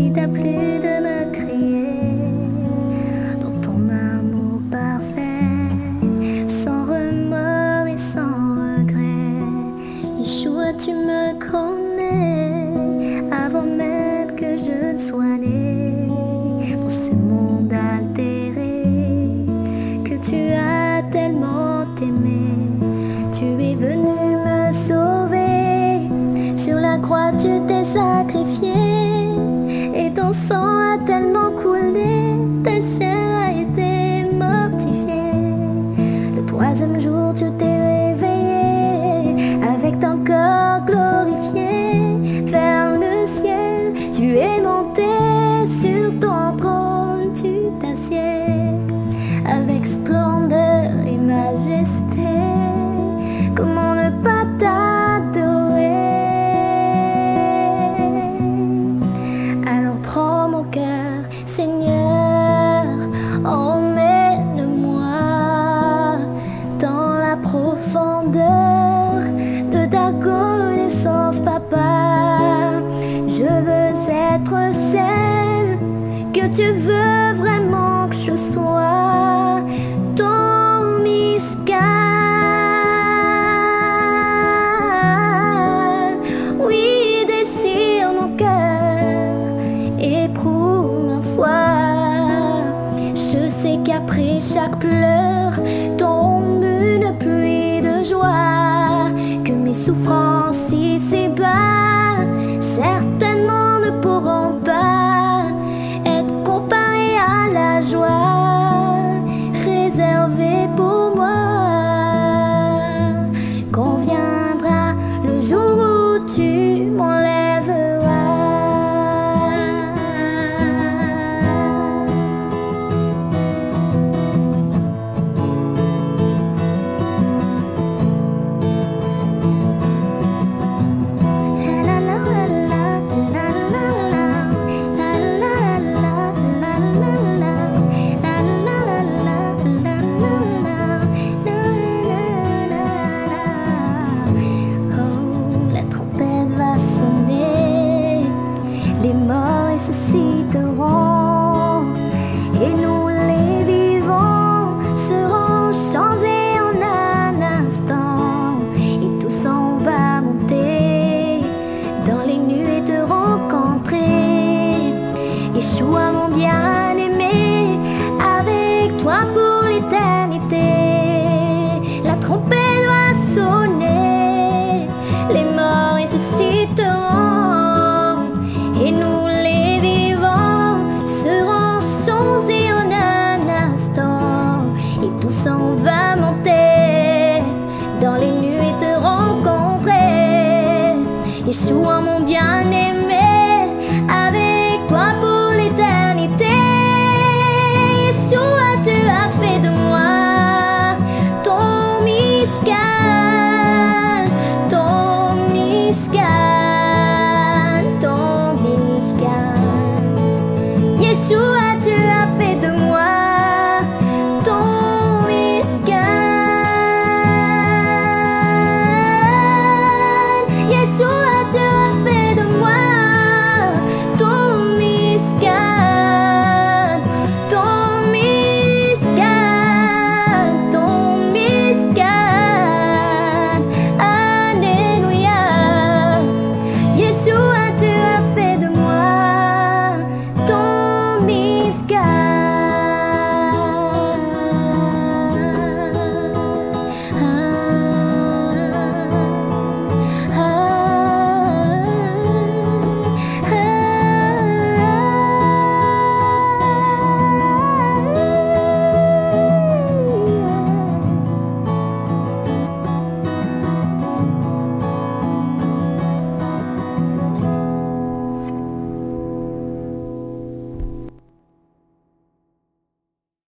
il t'a plu de me crier dans ton amour parfait, sans remords et sans regret. Yeshua, tu me connais avant même que je ne sois né. Dans ce monde altéré que tu as tellement aimé, tu es venu me sauver. Sur la croix tu t'es sacrifié et ton sang a tellement coulé, ta chair a été mortifiée. Le troisième jour tu t'es réveillé avec ton corps glorifié vers le ciel. Tu es monté sur ton trône, tu t'assieds avec splendeur et majesté. Comment ne pas t'adorer? Alors prends mon cœur, Seigneur, emmène-moi dans la profondeur de ta connaissance, Papa. Je veux être celle que tu veux vraiment que je sois, ton Mishkan. Oui, déchire mon cœur, éprouve ma foi. Je sais qu'après chaque pleur tombe une pluie de joie, que mes souffrances ici-bas certainement ne pourront pas être comparées à la joie réservée pour moi. Quand viendra le jour où tu m'enlèveras. Les morts ressuscitent.